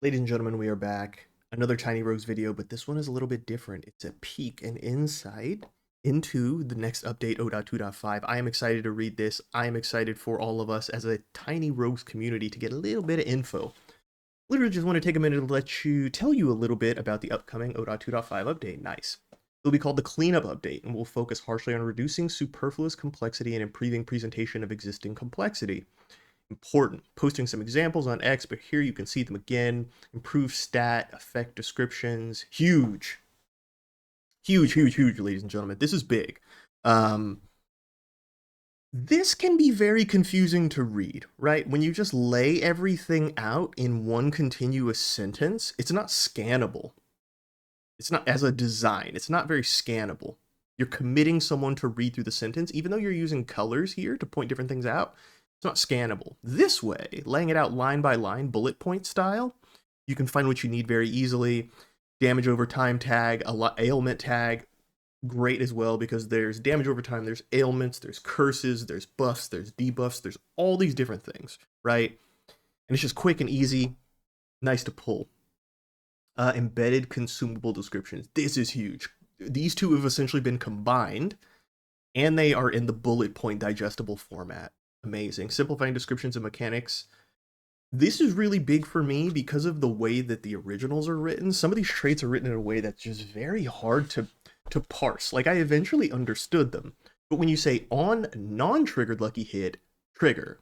Ladies and gentlemen, we are back. Another Tiny Rogues video, but this one is a little bit different. It's a peek and insight into the next update 0.2.5. I am excited to read this. I am excited for all of us as a Tiny Rogues community to get a little bit of info. Literally just want to take a minute to tell you a little bit about the upcoming 0.2.5 update. Nice. It'll be called the Cleanup Update, and will focus harshly on reducing superfluous complexity and improving presentation of existing complexity. Important. Posting some examples on X, but here you can see them again. Improve stat, effect descriptions. Huge. Huge, huge, huge, ladies and gentlemen. This is big. This can be very confusing to read, right? When you just lay everything out in one continuous sentence, it's not scannable. It's not, as a design, it's not very scannable. You're committing someone to read through the sentence, even though you're using colors here to point different things out. It's not scannable. This way, laying it out line by line, bullet point style, you can find what you need very easily. Damage over time tag, ailment tag, great as well, because there's damage over time, there's ailments, there's curses, there's buffs, there's debuffs, there's all these different things, right? And it's just quick and easy, nice to pull. Embedded consumable descriptions. This is huge. These two have essentially been combined, and they are in the bullet point digestible format. Amazing. Simplifying descriptions and mechanics. This is really big for me because of the way that the originals are written. Some of these traits are written in a way that's just very hard to parse. Like, I eventually understood them. But when you say on non-triggered lucky hit, trigger,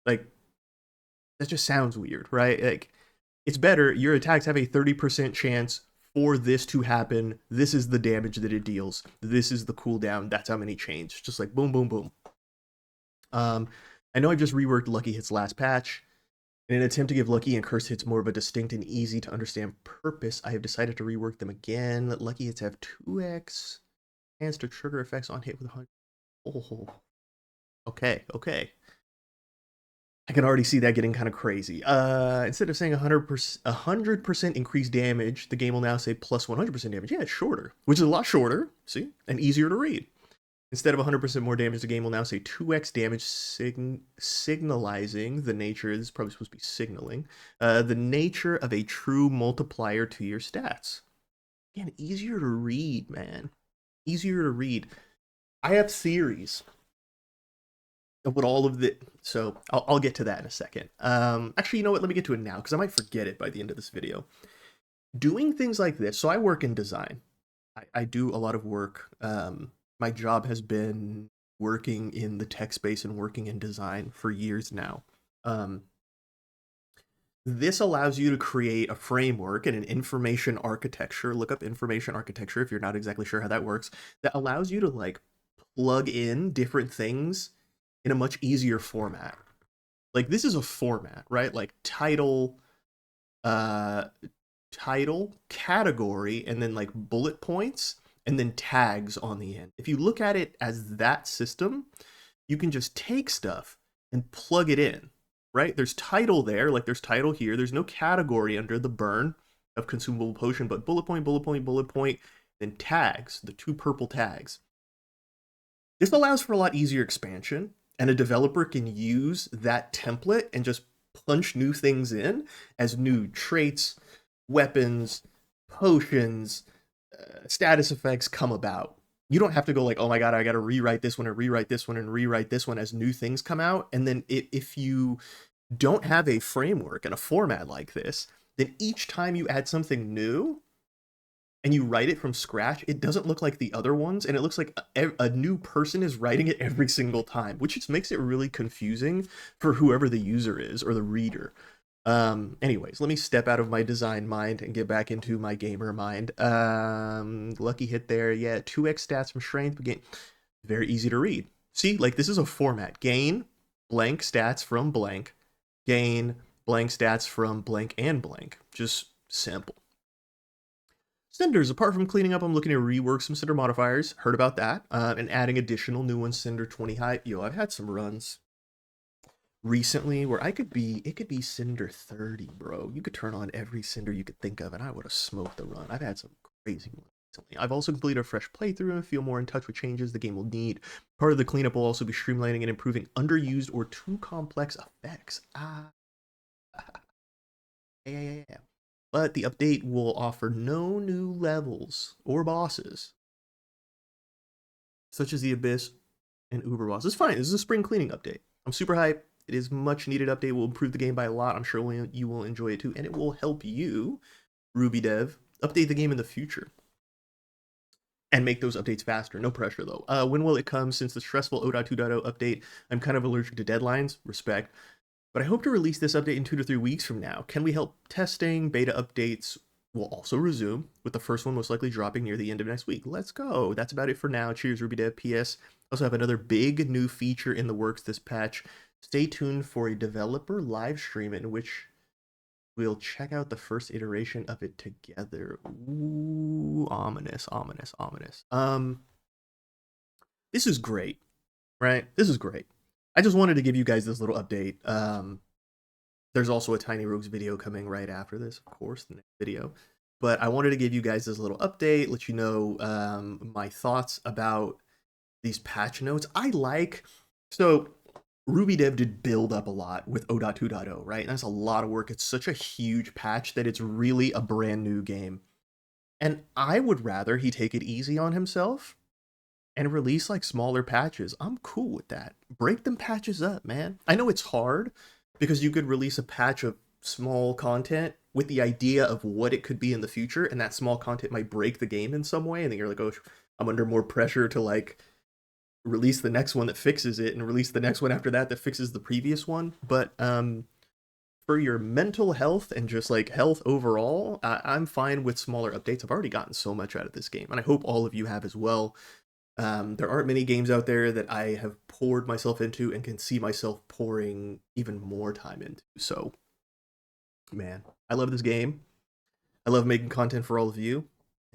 like, that just sounds weird, right? Like, it's better, your attacks have a 30% chance for this to happen. This is the damage that it deals. This is the cooldown. That's how many chains. Just like boom, boom, boom. I know I just reworked Lucky Hit's last patch. In an attempt to give Lucky and Cursed Hits more of a distinct and easy to understand purpose, I have decided to rework them again. Lucky Hits have 2x chance to trigger effects on hit with 100. Oh, okay, okay. I can already see that getting kind of crazy. Instead of saying 100% increased damage, the game will now say plus 100% damage. Yeah, it's shorter, which is a lot shorter, see, and easier to read. Instead of 100% more damage, the game will now say 2x damage, signalizing the nature, this is probably supposed to be signaling, the nature of a true multiplier to your stats. Again, easier to read, man. Easier to read. I have theories of what all of the, so I'll get to that in a second. Actually, you know what? Let me get to it now, because I might forget it by the end of this video. Doing things like this, so I work in design. I do a lot of work. My job has been working in the tech space and working in design for years now. This allows you to create a framework and an information architecture. Look up information architecture if you're not exactly sure how that works. That allows you to like plug in different things in a much easier format. Like, this is a format, right? Like title, uh, category, and then like bullet points, and then tags on the end. If you look at it as that system, you can just take stuff and plug it in, right? There's title there, like there's title here. There's no category under the burn of consumable potion, but bullet point, bullet point, bullet point, then tags, the two purple tags. This allows for a lot easier expansion, and a developer can use that template and just punch new things in as new traits, weapons, potions, status effects come about. You don't have to go like, oh my god, I got to rewrite this one and rewrite this one and rewrite this one as new things come out. And then if you don't have a framework and a format like this, then each time you add something new and you write it from scratch, it doesn't look like the other ones, and it looks like a new person is writing it every single time, which just makes it really confusing for whoever the user is or the reader. Anyways, let me step out of my design mind and get back into my gamer mind. Lucky hit there, yeah, 2x stats from strength, gain, very easy to read. See, like, this is a format. Gain blank stats from blank, gain blank stats from blank and blank. Just simple. Cinders, apart from cleaning up, I'm looking to rework some Cinder modifiers. Heard about that. And adding additional new ones, Cinder 20 high. Yo, I've had some runs recently where it could be Cinder 30, bro. You could turn on every Cinder you could think of, and I would have smoked the run. I've had some crazy ones recently. I've also completed a fresh playthrough and feel more in touch with changes the game will need. Part of the cleanup will also be streamlining and improving underused or too complex effects. but the update will offer no new levels or bosses, such as the Abyss and Uber Boss. It's fine. This is a spring cleaning update. I'm super hyped. It is much needed update. It will improve the game by a lot. I'm sure you will enjoy it too, and it will help you, Ruby Dev, update the game in the future and make those updates faster. No pressure though. When will it come? Since the stressful 0.2.0 update, I'm kind of allergic to deadlines. Respect. But I hope to release this update in 2 to 3 weeks from now. Can we help testing? Beta updates will also resume, with the first one most likely dropping near the end of next week. Let's go. That's about it for now. Cheers, Ruby Dev. PS. Also have another big new feature in the works this patch. Stay tuned for a developer live stream in which we'll check out the first iteration of it together. Ooh, ominous, ominous, ominous. This is great, right? This is great. I just wanted to give you guys this little update. There's also a Tiny Rogues video coming right after this, of course, the next video. But I wanted to give you guys this little update, let you know my thoughts about these patch notes. So Ruby Dev did build up a lot with 0.2.0, right? And that's a lot of work. It's such a huge patch that it's really a brand new game. And I would rather he take it easy on himself and release like smaller patches. I'm cool with that. Break them patches up, man. I know it's hard because you could release a patch of small content with the idea of what it could be in the future, and that small content might break the game in some way, and then you're like, oh, I'm under more pressure to like release the next one that fixes it and release the next one after that that fixes the previous one. But for your mental health and just like health overall, I'm fine with smaller updates. I've already gotten so much out of this game, and I hope all of you have as well. There aren't many games out there that I have poured myself into and can see myself pouring even more time into. So, man, I love this game. I love making content for all of you.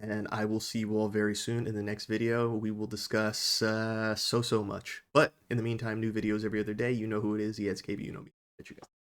And I will see you all very soon in the next video. We will discuss so much. But in the meantime, new videos every other day. You know who it is. ESKB, you know me. Catch you guys.